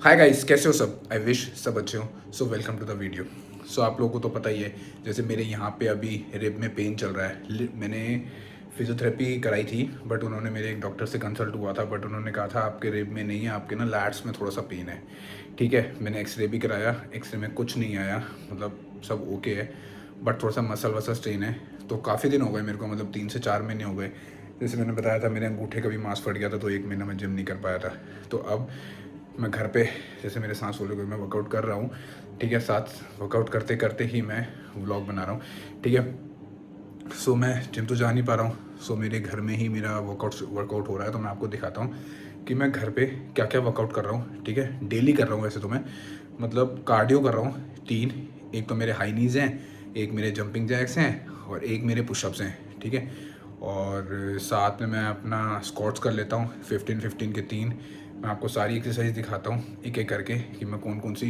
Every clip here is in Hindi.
हाय गाइस, कैसे हो सब। आई विश सब अच्छे हो। So welcome to the video. So आप लोगों को तो पता ही है, जैसे मेरे यहाँ पे अभी रिब में पेन चल रहा है। मैंने फिजियोथेरेपी कराई थी, बट उन्होंने मेरे एक डॉक्टर से कंसल्ट हुआ था, बट उन्होंने कहा था आपके रिब में नहीं है, आपके ना लैट्स में थोड़ा सा पेन है। ठीक है, मैंने एक्सरे भी कराया, एक्सरे में कुछ नहीं आया, मतलब सब ओके है, बट थोड़ा सा मसल वसल स्ट्रेन है। तो काफ़ी दिन हो गए मेरे को, मतलब 3 से 4 महीने हो गए। जैसे मैंने बताया था, मेरे अंगूठे का भी मांस फट गया था, तो 1 महीना मैं जिम नहीं कर पाया था। तो अब मैं घर पे, जैसे मेरे सांस फूल गई, मैं वर्कआउट कर रहा हूँ। ठीक है, साथ वर्कआउट करते करते ही मैं व्लॉग बना रहा हूँ। ठीक है, सो मैं जिम तो जा नहीं पा रहा हूँ, सो मेरे घर में ही मेरा वर्कआउट हो रहा है। तो मैं आपको दिखाता हूँ कि मैं घर पे क्या क्या वर्कआउट कर रहा हूँ। ठीक है, डेली कर रहा हूँ वैसे तो मैं, मतलब कार्डियो कर रहा हूँ 3। एक तो मेरे हाई नीज़ हैं, एक मेरे जंपिंग जैक्स हैं, और एक मेरे पुशअप्स हैं। ठीक है, और साथ में मैं अपना स्क्वाट्स कर लेता हूँ 15-15 के 3। मैं आपको सारी एक्सरसाइज दिखाता हूँ एक एक करके कि मैं कौन कौन सी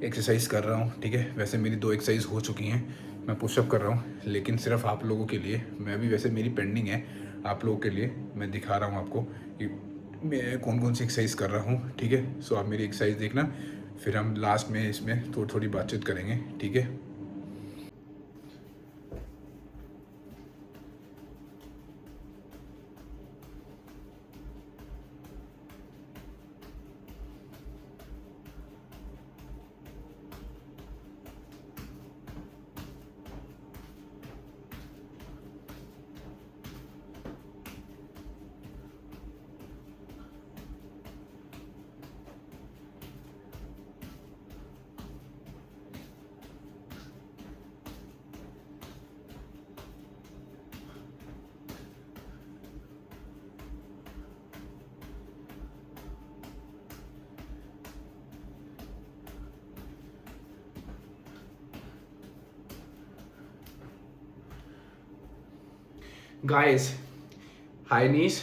एक्सरसाइज कर रहा हूँ। ठीक है, वैसे मेरी 2 एक्सरसाइज हो चुकी हैं, मैं पुशअप कर रहा हूँ, लेकिन सिर्फ आप लोगों के लिए। मैं भी वैसे मेरी पेंडिंग है, आप लोगों के लिए मैं दिखा रहा हूँ आपको कि मैं कौन कौन सी एक्सरसाइज कर रहा हूँ। ठीक है, सो आप मेरी एक्सरसाइज देखना, फिर हम लास्ट में इसमें थोड़ी थोड़ी बातचीत करेंगे। ठीक है, गाइस, हाई नीज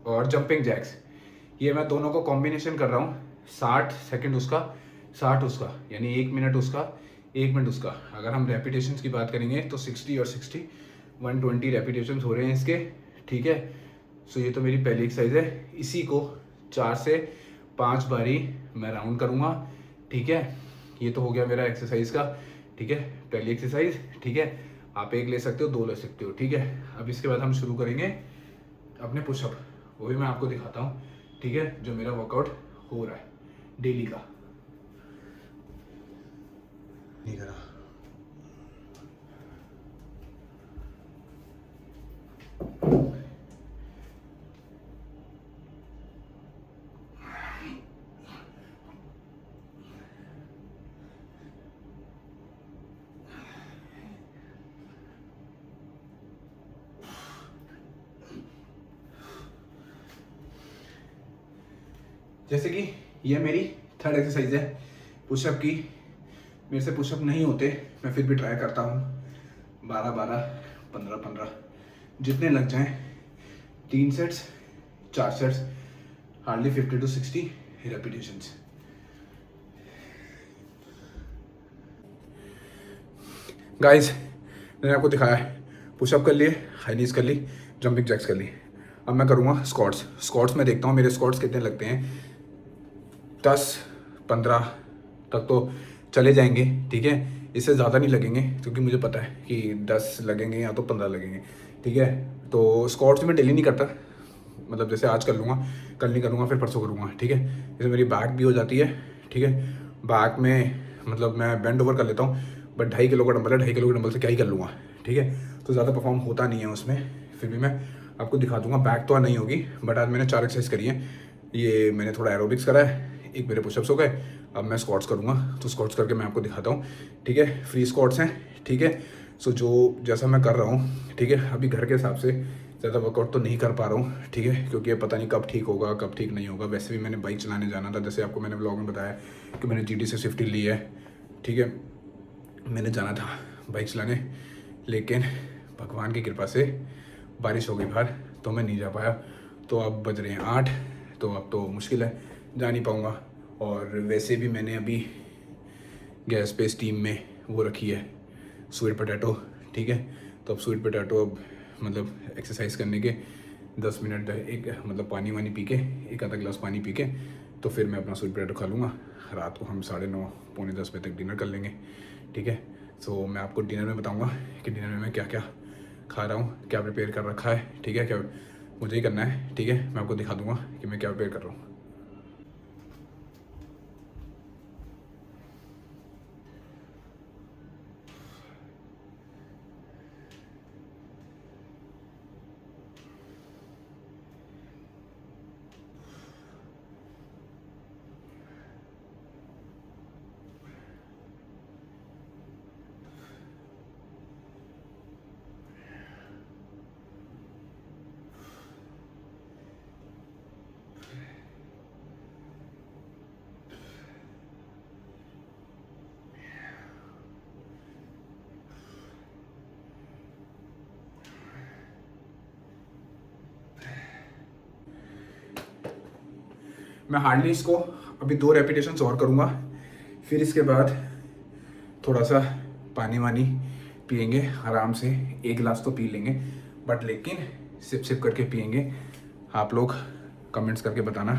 और जंपिंग जैक्स, ये मैं दोनों को कॉम्बिनेशन कर रहा हूँ। 60 सेकंड उसका, 60 उसका, यानी 1 मिनट उसका, 1 मिनट उसका। अगर हम रेपिटेशंस की बात करेंगे तो 60 और 60, 120 रेपिटेशंस हो रहे हैं इसके। ठीक है, सो ये तो मेरी पहली एक्सरसाइज है। इसी को 4 से 5 बारी मैं राउंड करूँगा। ठीक है, ये तो हो गया मेरा एक्सरसाइज का। ठीक है, पहली एक्सरसाइज। ठीक है, आप एक ले सकते हो, 2 ले सकते हो। ठीक है, अब इसके बाद हम शुरू करेंगे अपने पुशअप, वो भी मैं आपको दिखाता हूँ। ठीक है, जो मेरा वर्कआउट हो रहा है डेली का। नहीं करा। जैसे कि ये मेरी थर्ड एक्सरसाइज है पुशअप की। मेरे से पुशअप नहीं होते, मैं फिर भी ट्राई करता हूँ। 12-12, 15-15, जितने लग जाएं। 3 sets, 4 sets, hardly 50 to 60 repetitions. Guys, मैंने आपको दिखाया है, पुशअप कर लिए, हाई नीज कर ली, जंपिंग जैक्स कर ली। अब मैं करूँगा स्क्वाट्स। स्क्वाट्स में देखता हूँ मेरे स्क्वाट्स कितने लगते हैं। 10-15 तक तो चले जाएंगे। ठीक है, इससे ज़्यादा नहीं लगेंगे, क्योंकि मुझे पता है कि 10 लगेंगे या तो 15 लगेंगे। ठीक है, तो स्क्वाट्स में डेली नहीं करता, मतलब जैसे आज कर लूँगा, कल नहीं करूँगा, फिर परसों करूँगा। ठीक है, जैसे मेरी बैक भी हो जाती है। ठीक है, बैक में मतलब मैं बेंड ओवर कर लेता हूँ, बट 2.5 किलो का डंबल है, 2.5 किलो के डंबल से क्या ही कर लूँगा। ठीक है, तो ज़्यादा परफॉर्म होता नहीं है उसमें, फिर भी मैं आपको दिखा दूंगा। बैक तो नहीं होगी, बट आज मैंने 4 एक्सरसाइज करी है। ये मैंने थोड़ा एरोबिक्स करा है, एक मेरे पुशअप्स हो गए। अब मैं स्क्वाट्स करूँगा, तो स्क्वाट्स करके मैं आपको दिखाता हूँ। ठीक है, फ्री स्क्वाट्स हैं। ठीक है, सो जो जैसा मैं कर रहा हूँ। ठीक है, अभी घर के हिसाब से ज़्यादा वर्कआउट तो नहीं कर पा रहा हूँ। ठीक है, क्योंकि ये पता नहीं कब ठीक होगा, कब ठीक नहीं होगा। वैसे भी मैंने बाइक चलाने जाना था, जैसे आपको मैंने व्लॉग में बताया कि मैंने GT से स्विफ्ट ली है। ठीक है, मैंने जाना था बाइक चलाने, लेकिन भगवान की कृपा से बारिश हो गई बाहर, तो मैं नहीं जा पाया। तो अब बज रहे हैं 8, तो अब तो मुश्किल है, जा नहीं पाऊँगा। और वैसे भी मैंने अभी गैस पे स्टीम में वो रखी है, स्वीट पोटैटो। ठीक है, तो अब स्वीट पोटैटो, अब मतलब एक्सरसाइज करने के 10 मिनट एक मतलब पानी वानी पी के, एक आधा गिलास पानी पी के तो फिर मैं अपना स्वीट पोटैटो खा लूँगा। रात को हम 9:30 पौने 10 बजे तक डिनर कर लेंगे, ठीक है। सो मैं आपको डिनर में बताऊँगा कि डिनर में मैं क्या क्या खा रहा हूँ, क्या प्रिपेयर कर रखा है, ठीक है। क्या मुझे ही करना है, ठीक है। मैं आपको दिखा दूँगा कि मैं क्या प्रिपेयर कर रहा हूँ। मैं हार्डली इसको अभी 2 रेपिटेशन और करूँगा, फिर इसके बाद थोड़ा सा पानी वानी पियेंगे आराम से। 1 गिलास तो पी लेंगे, बट लेकिन सिप सिप करके पियेंगे। आप लोग कमेंट्स करके बताना,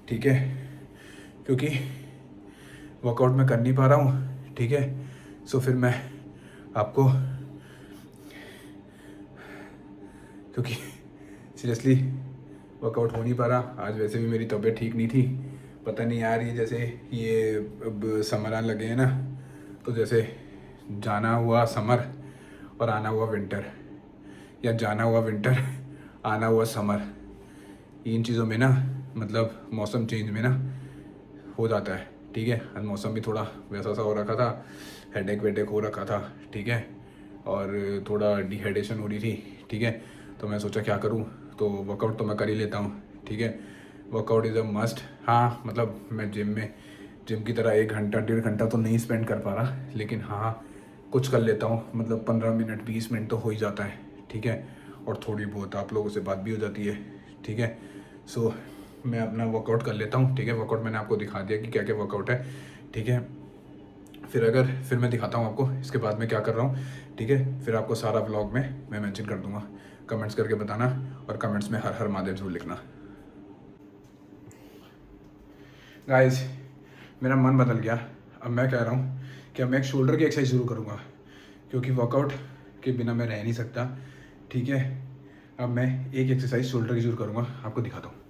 ठीक है, क्योंकि वर्कआउट मैं कर नहीं पा रहा हूँ, ठीक है। सो फिर मैं आपको, क्योंकि सीरियसली वर्कआउट हो नहीं पा रहा। आज वैसे भी मेरी तबीयत ठीक नहीं थी, पता नहीं यार, ये जैसे ये अब समर आने लगे हैं ना, तो जैसे जाना हुआ समर और आना हुआ विंटर, या जाना हुआ विंटर आना हुआ समर, इन चीज़ों में ना मतलब मौसम चेंज में ना हो जाता है, ठीक है। आज मौसम भी थोड़ा वैसा सा हो रखा था, हेडेक वेडेक हो रखा था, ठीक है, और थोड़ा डिहाइड्रेशन हो रही थी, ठीक है। तो मैं सोचा क्या करूं, तो वर्कआउट तो मैं कर ही लेता हूं, ठीक है। Workout is a must. हाँ मतलब मैं जिम की तरह 1 घंटा 1.5 घंटा तो नहीं स्पेंड कर पा रहा, लेकिन हाँ कुछ कर लेता हूँ, मतलब 15 मिनट 20 मिनट तो हो ही जाता है, ठीक है। और थोड़ी बहुत आप लोगों से बात भी हो जाती है, ठीक है। सो मैं अपना वर्कआउट कर लेता हूँ, ठीक है। वर्कआउट मैंने आपको दिखा दिया कि क्या क्या वर्कआउट है, ठीक है। फिर मैं दिखाता हूँ आपको इसके बाद में क्या कर रहा हूँ, ठीक है। फिर आपको सारा व्लॉग में मैं मेंशन कर दूंगा, कमेंट्स करके बताना, और कमेंट्स में हर हर महादेव जरूर लिखना। गाइस मेरा मन बदल गया, अब मैं कह रहा हूँ कि अब मैं एक शोल्डर की एक्सरसाइज शुरू करूँगा, क्योंकि वर्कआउट के बिना मैं रह नहीं सकता, ठीक है। अब मैं एक एक्सरसाइज शोल्डर की शुरू करूँगा, आपको दिखाता हूँ।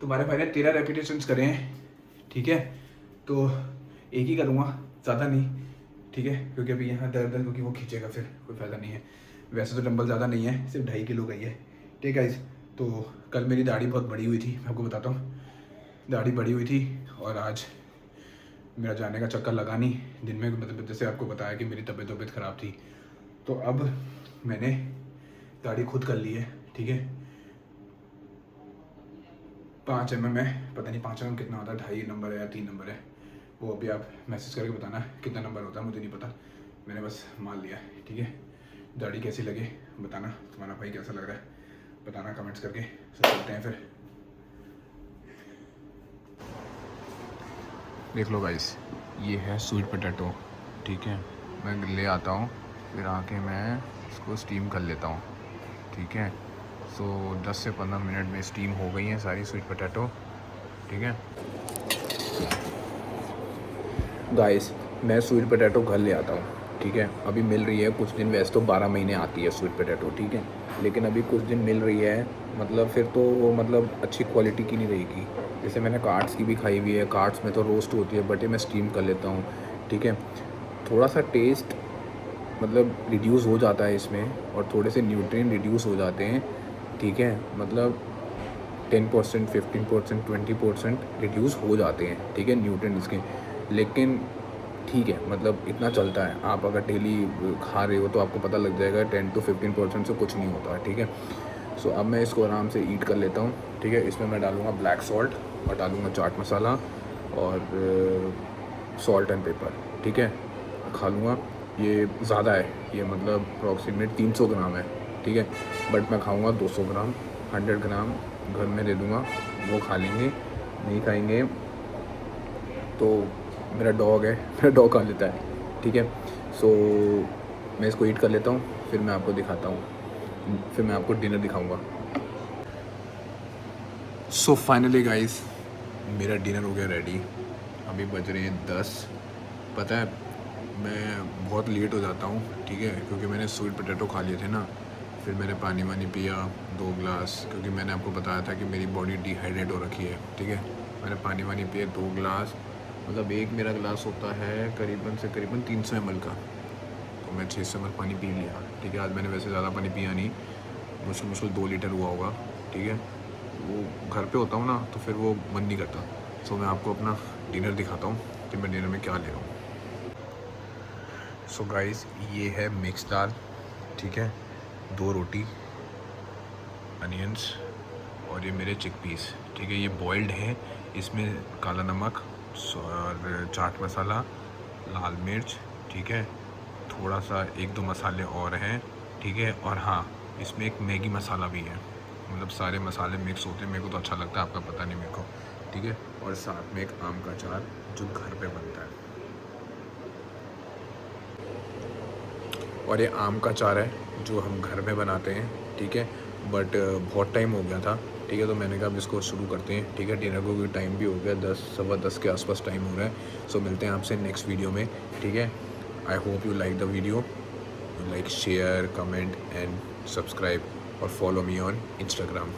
तुम्हारे भाई ने 13 रेपिटेशंस करे हैं, ठीक है। तो एक ही करूँगा, ज़्यादा नहीं, ठीक है, क्योंकि अभी यहाँ दर्द है, क्योंकि वो खींचेगा फिर कोई फ़ायदा नहीं है। वैसे तो डंबल ज़्यादा नहीं है, सिर्फ 2.5 किलो का ही है, ठीक है। तो कल मेरी दाढ़ी बहुत बड़ी हुई थी, मैं आपको बताता हूँ, दाढ़ी बड़ी हुई थी, और आज मेरा जाने का चक्कर लगा नहीं दिन में, मतलब जैसे आपको बताया कि मेरी तबीयत ख़राब थी, तो अब मैंने दाढ़ी खुद कर ली है, ठीक है। 5 mm है, पता नहीं 5 mm कितना होता है, 2.5 नंबर है या 3 नंबर है, वो अभी आप मैसेज करके बताना कितना नंबर होता है, मुझे नहीं पता, मैंने बस मान लिया, ठीक है। दाढ़ी कैसी लगे बताना, तुम्हारा भाई कैसा लग रहा है बताना कमेंट्स करके। सब चलते हैं फिर। देख लो गाइस, ये है स्वीट पोटैटो, ठीक है। मैं ले आता हूँ, फिर आके मैं इसको स्टीम कर लेता हूँ, ठीक है। सो 10 से 15 मिनट में स्टीम हो गई हैं सारी स्वीट पोटैटो, ठीक है। गाइस मैं स्वीट पोटैटो घर ले आता हूँ, ठीक है। अभी मिल रही है कुछ दिन, वैसे तो 12 महीने आती है स्वीट पोटैटो, ठीक है, लेकिन अभी कुछ दिन मिल रही है, मतलब फिर तो वो मतलब अच्छी क्वालिटी की नहीं रहेगी। जैसे मैंने कार्ड्स की भी खाई हुई है, कार्ड्स में तो रोस्ट होती है, बट ये मैं स्टीम कर लेता हूँ, ठीक है। थोड़ा सा टेस्ट मतलब रिड्यूस हो जाता है इसमें, और थोड़े से न्यूट्रिएंट रिड्यूस हो जाते हैं, ठीक है। मतलब 10%, 15%, 20% रिड्यूस हो जाते हैं, ठीक है, न्यूट्रिएंट्स के। लेकिन ठीक है, मतलब इतना चलता है। आप अगर डेली खा रहे हो तो आपको पता लग जाएगा 10 to 15% से कुछ नहीं होता है, ठीक है। सो अब मैं इसको आराम से ईट कर लेता हूँ, ठीक है। इसमें मैं डालूँगा ब्लैक सॉल्ट और डालूँगा चाट मसाला और सॉल्ट एंड पेपर, ठीक है। खा लूँगा। ये ज़्यादा है, ये मतलब अप्रॉक्सीमेट 300 ग्राम है, ठीक है। बट मैं खाऊँगा 200 ग्राम, 100 ग्राम घर में दे दूँगा, वो खा लेंगे। नहीं खाएंगे तो मेरा डॉग है, मेरा डॉग खा लेता है, ठीक है। सो मैं इसको ईट कर लेता हूँ, फिर मैं आपको दिखाता हूँ, फिर मैं आपको डिनर दिखाऊँगा। सो फाइनली गाइस, मेरा डिनर हो गया रेडी। अभी बज रहे हैं 10। पता है मैं बहुत लेट हो जाता हूँ, ठीक है, क्योंकि मैंने स्वीट पोटैटो खा लिए थे ना। फिर मैंने पानी वानी पिया 2 ग्लास, क्योंकि मैंने आपको बताया था कि मेरी बॉडी डिहाइड्रेट हो रखी है, ठीक है। मैंने पानी वानी पिए 2 ग्लास, मतलब एक मेरा ग्लास होता है करीबन से करीबन 300 ml का, तो मैं 600 ml पानी पी लिया, ठीक है। आज मैंने वैसे ज़्यादा पानी पिया नहीं, मुश्किल 2 लीटर हुआ होगा, ठीक है। वो घर पे होता हूँ ना तो फिर वो मन नहीं करता। सो मैं आपको अपना डिनर दिखाता हूँ कि मैं डिनर में क्या ले रहा हूँ। सो गाइस, ये है मिक्स दाल, ठीक है, 2 रोटी, अनियंस और ये मेरे चिकपीस, ठीक है। ये बॉइल्ड है, इसमें काला नमक और चाट मसाला, लाल मिर्च, ठीक है, थोड़ा सा 1-2 मसाले और हैं, ठीक है। और हाँ, इसमें एक मैगी मसाला भी है, मतलब सारे मसाले मिक्स होते हैं। मेरे को तो अच्छा लगता है, आपका पता नहीं मेरे को, ठीक है। और साथ में एक आम का अचार जो घर पे बनता है, और ये आम का अचार है जो हम घर में बनाते हैं, ठीक है। बट बहुत टाइम हो गया था, ठीक है, तो मैंने कहा अब इसको शुरू करते हैं, ठीक है। डिनर को भी टाइम भी हो गया, 10 सवा 10 के आसपास टाइम हो रहा है। सो मिलते हैं आपसे नेक्स्ट वीडियो में, ठीक है। I hope you like the video, like, share, comment and subscribe और फॉलो मी ऑन इंस्टाग्राम।